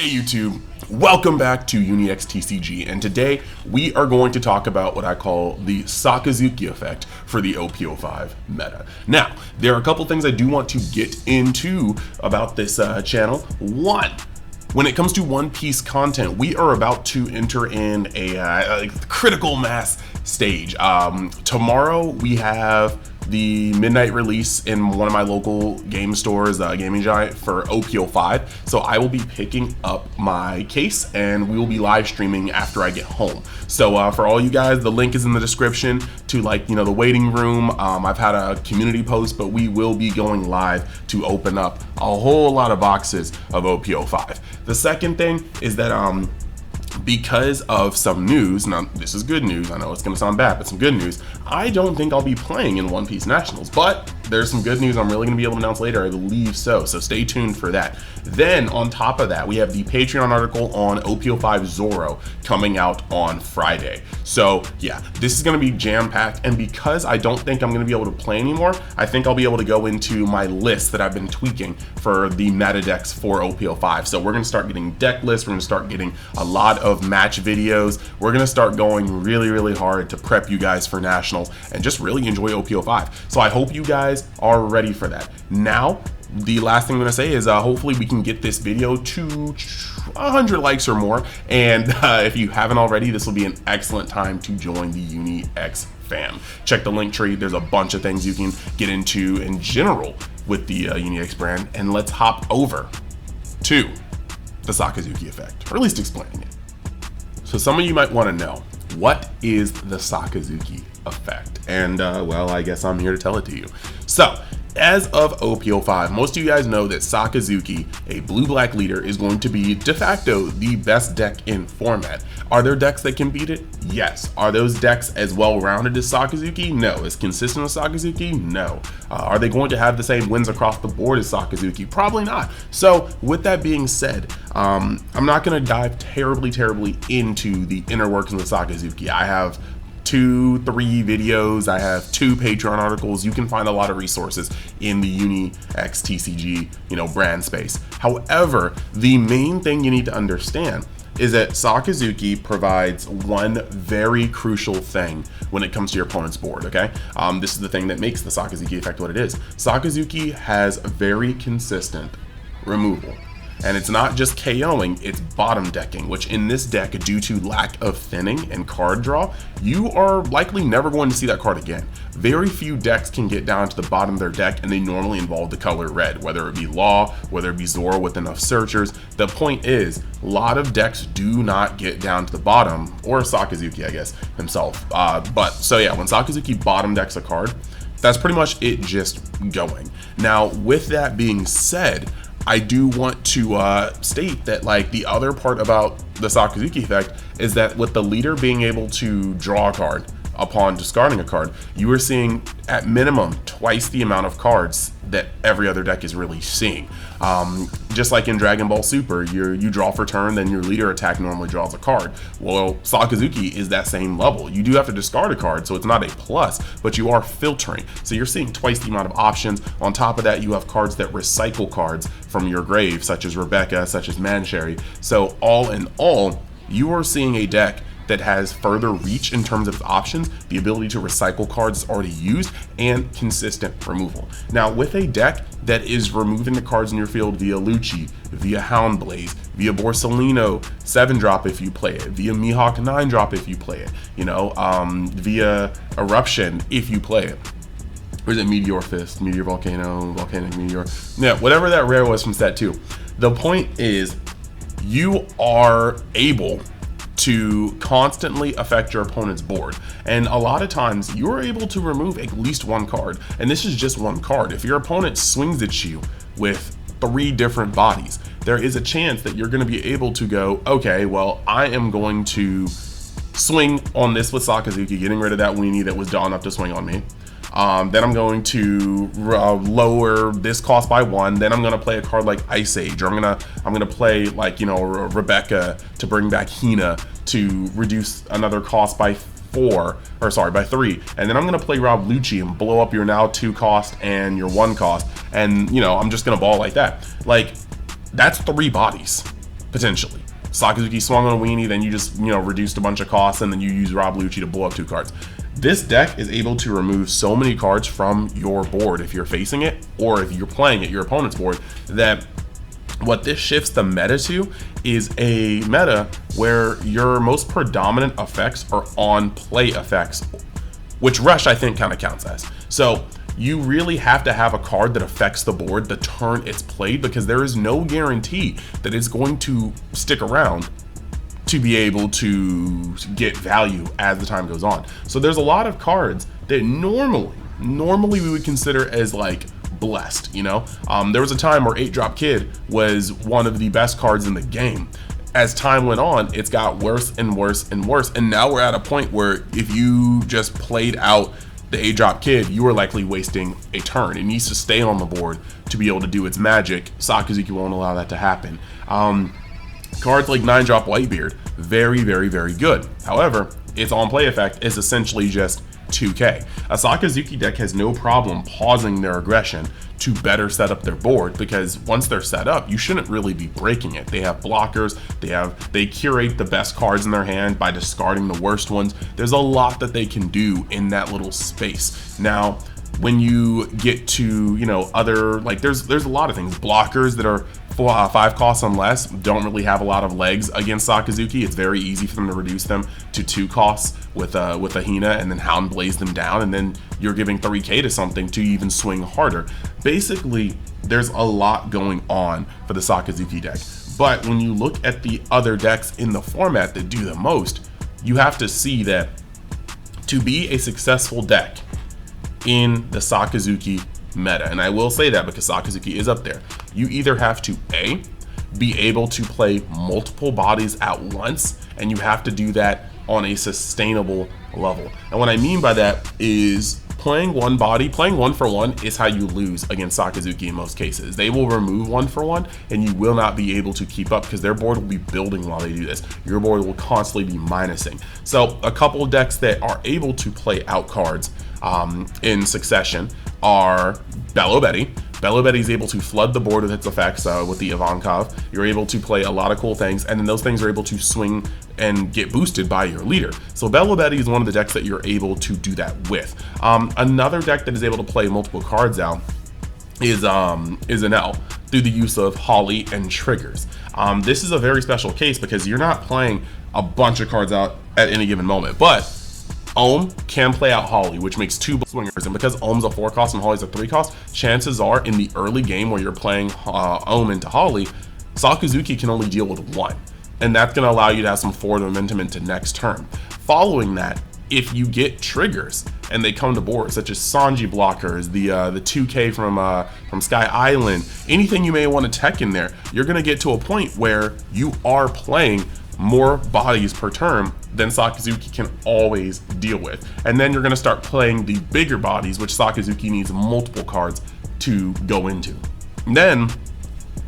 Hey YouTube, welcome back to UniXTCG, and today we are going to talk about what I call the Sakazuki effect for the OP05 meta. Now, there are a couple things I do want to get into about this channel. One, when it comes to One Piece content, we are about to enter in a critical mass stage. Tomorrow we have the midnight release in one of my local game stores, Gaming Giant, for OP05. So I will be picking up my case and we will be live streaming after I get home. So for all you guys, the link is in the description to the waiting room. I've had a community post, but we will be going live to open up a whole lot of boxes of OP05. The second thing is that because of some news, now this is good news, I know it's gonna sound bad, but some good news, I don't think I'll be playing in One Piece Nationals, but there's some good news I'm really gonna be able to announce later, I believe so stay tuned for that. Then on top of that, we have the Patreon article on OP05 Zoro coming out on Friday. So yeah, this is gonna be jam-packed, and because I don't think I'm gonna be able to play anymore, I think I'll be able to go into my list that I've been tweaking for the meta decks for OP05. So we're gonna start getting deck lists, we're gonna start getting a lot of match videos, we're gonna start going really hard to prep you guys for Nationals and just really enjoy OP05. So I hope you guys are ready for that. Now, the last thing I'm gonna say is hopefully we can get this video to 100 likes or more, and if you haven't already, this will be an excellent time to join the UniX fam. Check the link tree, there's a bunch of things you can get into in general with the UniX brand, and let's hop over to the Sakazuki effect, or at least explaining it. So some of you might want to know, what is the Sakazuki effect? And well, I guess I'm here to tell it to you. So as of OP05, most of you guys know that Sakazuki, a blue-black leader, is going to be de facto the best deck in format. Are there decks that can beat it? Yes. Are those decks as well-rounded as Sakazuki? No. As consistent as Sakazuki? No. Are they going to have the same wins across the board as Sakazuki? Probably not. So with that being said, I'm not going to dive terribly into the inner workings of Sakazuki. I have 2-3 videos, I have 2 Patreon articles. You can find a lot of resources in the UniXTCG brand space. However, the main thing you need to understand is that Sakazuki provides one very crucial thing when it comes to your opponent's board, okay? This is the thing that makes the Sakazuki effect what it is. Sakazuki has very consistent removal. And it's not just KOing, it's bottom decking, which in this deck, due to lack of thinning and card draw, you are likely never going to see that card again. Very few decks can get down to the bottom of their deck, and they normally involve the color red, whether it be Law, whether it be Zoro with enough searchers. The point is, a lot of decks do not get down to the bottom, or Sakazuki, I guess, himself. So yeah, when Sakazuki bottom decks a card, that's pretty much it just going. Now, with that being said, I do want to state that the other part about the Sakazuki effect is that with the leader being able to draw a card upon discarding a card, you are seeing at minimum twice the amount of cards that every other deck is really seeing. Just like in Dragon Ball Super, you draw for turn, then your leader attack normally draws a card. Well, Sakazuki is that same level. You do have to discard a card, so it's not a plus, but you are filtering. So you're seeing twice the amount of options. On top of that, you have cards that recycle cards from your grave, such as Rebecca, such as Mancherry. So all in all, you are seeing a deck that has further reach in terms of its options, the ability to recycle cards already used, and consistent removal. Now, with a deck that is removing the cards in your field via Lucci, via Houndblaze, via Borsalino 7-drop if you play it, via Mihawk 9-drop if you play it, via Eruption if you play it. Or is it Meteor Fist, Meteor Volcano, Volcanic Meteor? Yeah, whatever that rare was from set 2. The point is, you are able to constantly affect your opponent's board, and a lot of times you're able to remove at least one card, and this is just one card. If your opponent swings at you with 3 different bodies, there is a chance that you're going to be able to go, okay, well, I am going to swing on this with Sakazuki, getting rid of that weenie that was dumb enough to swing on me. Then I'm going to lower this cost by 1. Then I'm going to play a card like Ice Age, or I'm gonna play Rebecca to bring back Hina to reduce another cost by 3. And then I'm gonna play Rob Lucci and blow up your now 2 cost and your 1 cost, and I'm just gonna ball like that. That's 3 bodies. potentially. Sakazuki swung on a weenie, then you just, reduced a bunch of costs, and then you use Rob Lucci to blow up 2 cards. This deck is able to remove so many cards from your board if you're facing it, or if you're playing at your opponent's board, that what this shifts the meta to is a meta where your most predominant effects are on play effects, which Rush I think kind of counts as. So you really have to have a card that affects the board the turn it's played, because there is no guarantee that it's going to stick around to be able to get value as the time goes on. So there's a lot of cards that normally we would consider as like blessed, there was a time where 8-drop Kid was one of the best cards in the game. As time went on, it's got worse and worse and worse, and now we're at a point where if you just played out the 8-drop Kid, you are likely wasting a turn. It needs to stay on the board to be able to do its magic. Sakazuki won't allow that to happen. Cards like 9-drop Whitebeard, very, very, very good. However, its on-play effect is essentially just 2k. A Sakazuki deck has no problem pausing their aggression to better set up their board, because once they're set up, you shouldn't really be breaking it. They have blockers, they curate the best cards in their hand by discarding the worst ones. There's a lot that they can do in that little space. Now, when you get to, other, like there's a lot of things. Blockers that are 5 costs and less don't really have a lot of legs against Sakazuki. It's very easy for them to reduce them to 2 costs with a Hina, and then Hound Blaze them down, and then you're giving 3k to something to even swing harder. Basically, there's a lot going on for the Sakazuki deck. But when you look at the other decks in the format that do the most, you have to see that to be a successful deck in the Sakazuki meta, and I will say that because Sakazuki is up there, you either have to A, be able to play multiple bodies at once, and you have to do that on a sustainable level. And what I mean by that is playing one body, playing 1-for-1 is how you lose against Sakazuki in most cases. They will remove 1-for-1 and you will not be able to keep up, because their board will be building while they do this. Your board will constantly be minusing. So a couple of decks that are able to play out cards in succession are Bello Betty. Bello Betty is able to flood the board with its effects with the Ivankov. You're able to play a lot of cool things, and then those things are able to swing and get boosted by your leader. So Bello Betty is one of the decks that you're able to do that with. Another deck that is able to play multiple cards out is an L through the use of Holly and triggers. This is a very special case because you're not playing a bunch of cards out at any given moment, but Ohm can play out Holly, which makes 2 swingers, and because Ohm's a 4 cost and Holly's a 3 cost, chances are in the early game where you're playing Ohm into Holly, Sakazuki can only deal with 1, and that's going to allow you to have some forward momentum into next turn. Following that, if you get triggers and they come to board, such as Sanji blockers, the 2K from Sky Island, anything you may want to tech in there, you're going to get to a point where you are playing more bodies per turn than Sakazuki can always deal with. And then you're going to start playing the bigger bodies, which Sakazuki needs multiple cards to go into. And then,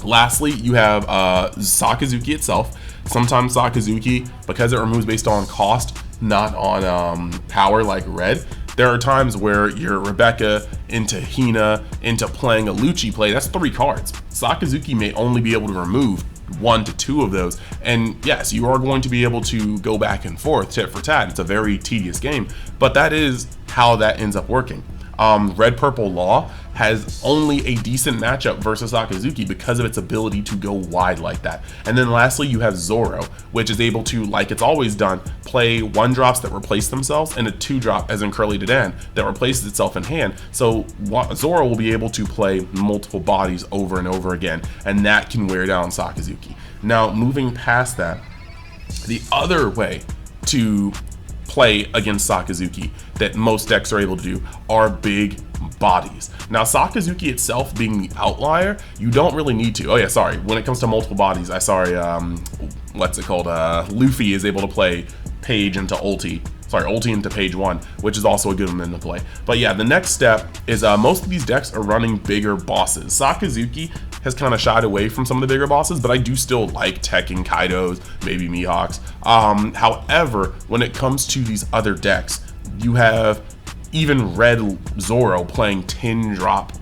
lastly, you have Sakazuki itself. Sometimes Sakazuki, because it removes based on cost, not on power like red, there are times where your Rebecca into Hina, into playing a Lucci play, that's 3 cards. Sakazuki may only be able to remove 1 to 2 of those, and yes, you are going to be able to go back and forth tit for tat. It's a very tedious game, but that is how that ends up working. Red Purple Law has only a decent matchup versus Sakazuki because of its ability to go wide like that. And then lastly, you have Zoro, which is able to, like it's always done, play 1-drops that replace themselves and a 2-drop, as in Curly Dedan, that replaces itself in hand. So Zoro will be able to play multiple bodies over and over again, and that can wear down Sakazuki. Now, moving past that, the other way to play against Sakazuki that most decks are able to do are big bodies. Now, Sakazuki itself being the outlier, you don't really need to. Oh yeah, sorry. When it comes to multiple bodies, what's it called? Luffy is able to play Page into Ulti. Sorry, Ulti into Page 1, which is also a good one to play. But yeah, the next step is most of these decks are running bigger bosses. Sakazuki has kind of shied away from some of the bigger bosses, but I do still like teching Kaidos, maybe Mihawks. However, when it comes to these other decks, you have even Red Zoro playing 10-drop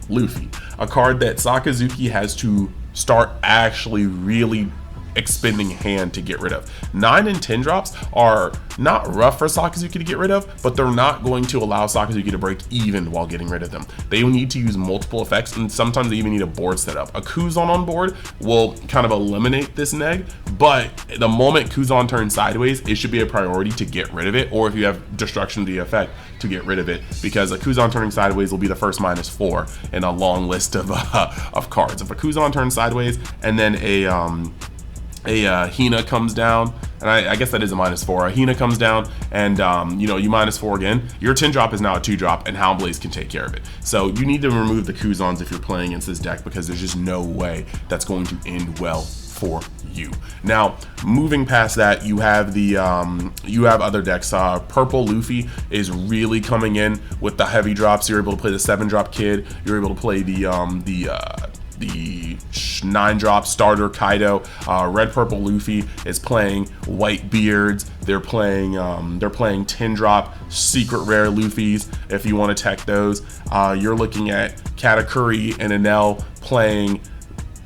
Luffy, a card that Sakazuki has to start actually really expending hand to get rid of. 9 and 10 drops are not rough for Sakazuki to get rid of, but they're not going to allow Sakazuki to break even while getting rid of them. They will need to use multiple effects, and sometimes they even need a board setup. A Kuzan on board will kind of eliminate this neg, but the moment Kuzan turns sideways, it should be a priority to get rid of it, or if you have destruction to the effect, to get rid of it, because a Kuzan turning sideways will be the first -4 in a long list of cards. If a Kuzan turns sideways and then a Hina comes down, and I guess that is a -4. A Hina comes down and you know, you -4 again, your 10 drop is now a 2 drop, and Houndblaze can take care of it. So you need to remove the Kuzans if you're playing against this deck, because there's just no way that's going to end well for you. Now, moving past that, you have the you have other decks. Purple Luffy is really coming in with the heavy drops. You're able to play the 7-drop Kid. You're able to play the 9-drop starter Kaido. Red Purple Luffy is playing White Beards. They're playing 10-drop secret rare Luffys if you want to tech those. You're looking at Katakuri and Enel playing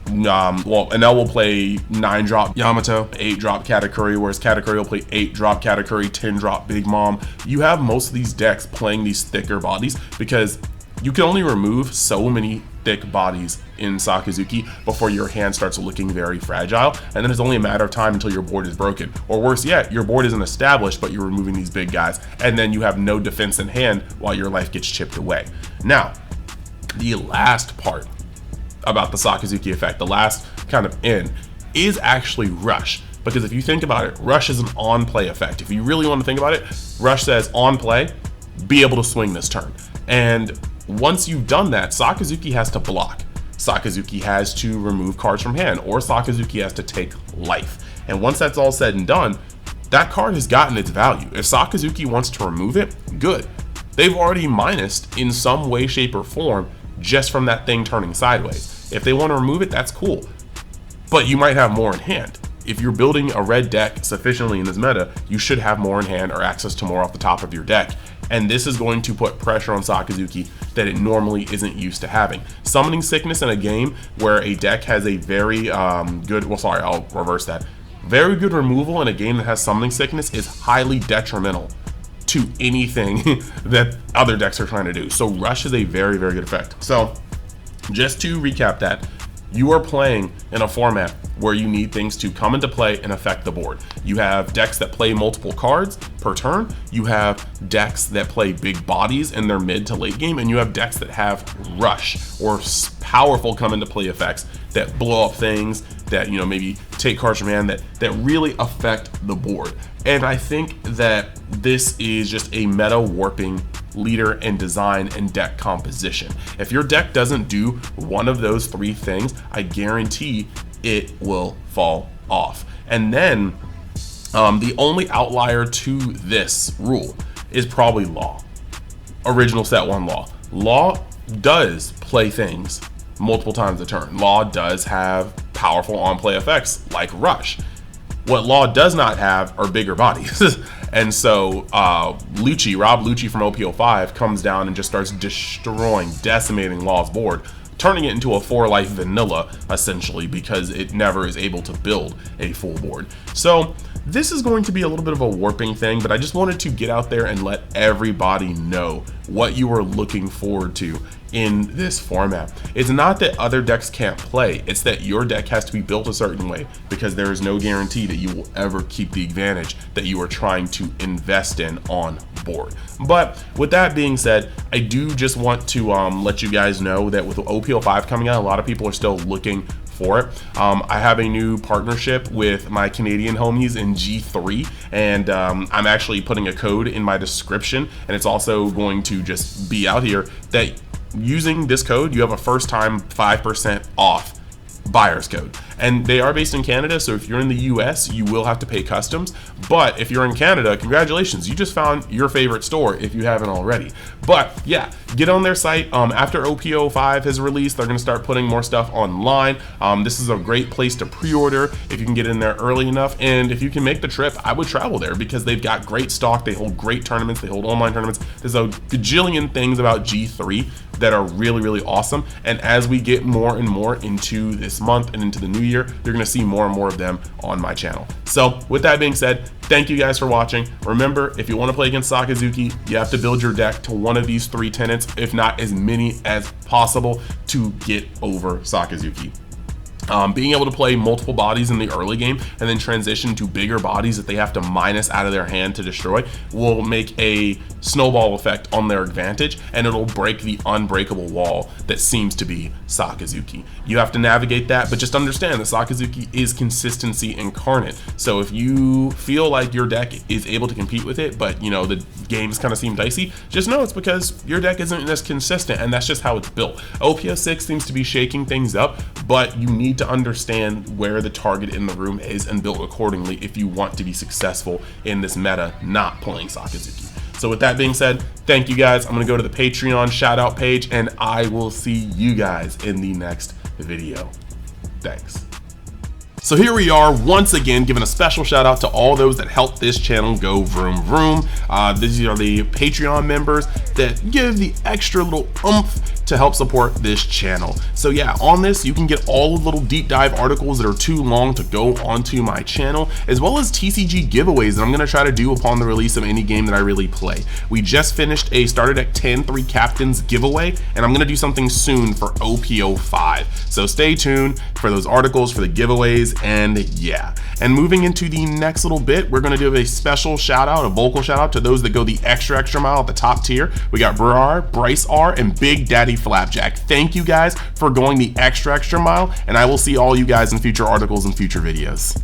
well, Enel will play 9-drop Yamato, 8-drop Katakuri, whereas Katakuri will play 8-drop Katakuri, 10-drop Big Mom. You have most of these decks playing these thicker bodies because you can only remove so many thick bodies in Sakazuki before your hand starts looking very fragile, and then it's only a matter of time until your board is broken. Or worse yet, your board isn't established, but you're removing these big guys, and then you have no defense in hand while your life gets chipped away. Now, the last part about the Sakazuki effect, the last kind of end, is actually Rush. Because if you think about it, Rush is an on-play effect. If you really want to think about it, Rush says on play, be able to swing this turn. And once you've done that, Sakazuki has to block. Sakazuki has to remove cards from hand, or Sakazuki has to take life. And once that's all said and done, that card has gotten its value. If Sakazuki wants to remove it, good. They've already minused in some way, shape, or form just from that thing turning sideways. If they want to remove it, that's cool, but you might have more in hand. If you're building a red deck sufficiently in this meta, you should have more in hand or access to more off the top of your deck. And this is going to put pressure on Sakazuki that it normally isn't used to having. Summoning Sickness in a game where a deck has a very good, well, sorry, I'll reverse that. Very good removal in a game that has Summoning Sickness is highly detrimental to anything that other decks are trying to do. So Rush is a very, very good effect. So just to recap that, you are playing in a format where you need things to come into play and affect the board. You have decks that play multiple cards per turn. You have decks that play big bodies in their mid to late game, and you have decks that have Rush or powerful come into play effects that blow up things, that, you know, maybe take cards from hand, that really affect the board. And I think that this is just a meta warping leader and design and deck composition. If your deck doesn't do one of those 3 things, I guarantee it will fall off. And then the only outlier to this rule is probably Law. Original set 1 Law. Law does play things multiple times a turn. Law does have powerful on-play effects like Rush. What Law does not have are bigger bodies. And so Rob Lucci from OP05 comes down and just starts destroying, decimating Law's board, turning it into a 4-life vanilla, essentially, because it never is able to build a full board. So this is going to be a little bit of a warping thing, but I just wanted to get out there and let everybody know what you are looking forward to in this format. It's not that other decks can't play, it's that your deck has to be built a certain way, because there is no guarantee that you will ever keep the advantage that you are trying to invest in on board. But with that being said, I do just want to let you guys know that with OP05 coming out, a lot of people are still looking for it. I have a new partnership with my Canadian homies in G3, and I'm actually putting a code in my description, and it's also going to just be out here that using this code, you have a first time 5% off buyer's code. And they are based in Canada, so if you're in the US, you will have to pay customs. But if you're in Canada, congratulations, you just found your favorite store if you haven't already. But yeah, get on their site. After OP05 has released, they're going to start putting more stuff online. This is a great place to pre-order if you can get in there early enough. And if you can make the trip, I would travel there because they've got great stock. They hold great tournaments. They hold online tournaments. There's a gajillion things about G3 that are really, really awesome. And as we get more and more into this month and into the new year, you're gonna see more and more of them on my channel. So with that being said, thank you guys for watching. Remember, if you want to play against Sakazuki, you have to build your deck to one of these 3 tenets, if not as many as possible, to get over Sakazuki. Being able to play multiple bodies in the early game and then transition to bigger bodies that they have to minus out of their hand to destroy will make a snowball effect on their advantage, and it'll break the unbreakable wall that seems to be Sakazuki. You have to navigate that, but just understand that Sakazuki is consistency incarnate. So if you feel like your deck is able to compete with it, but you know the games kind of seem dicey, just know it's because your deck isn't as consistent, and that's just how it's built. OP06 seems to be shaking things up, but you need to understand where the target in the room is and build accordingly if you want to be successful in this meta not playing Sakazuki. So with that being said, thank you guys. I'm gonna go to the Patreon shout out page, and I will see you guys in the next video. Thanks. So here we are once again giving a special shout out to all those that help this channel go vroom vroom. These are the Patreon members that give the extra little oomph to help support this channel. So yeah, on this you can get all the little deep dive articles that are too long to go onto my channel, as well as TCG giveaways that I'm gonna try to do upon the release of any game that I really play. We just finished a starter deck 10 3 captains giveaway, and I'm gonna do something soon for OP05. So stay tuned for those articles, for the giveaways, and yeah. And moving into the next little bit, we're gonna do a special shout out, a vocal shout out to those that go the extra mile at the top tier. We got Brar, Bryce R, and Big Daddy Flapjack. Thank you guys for going the extra mile, and I will see all you guys in future articles and future videos.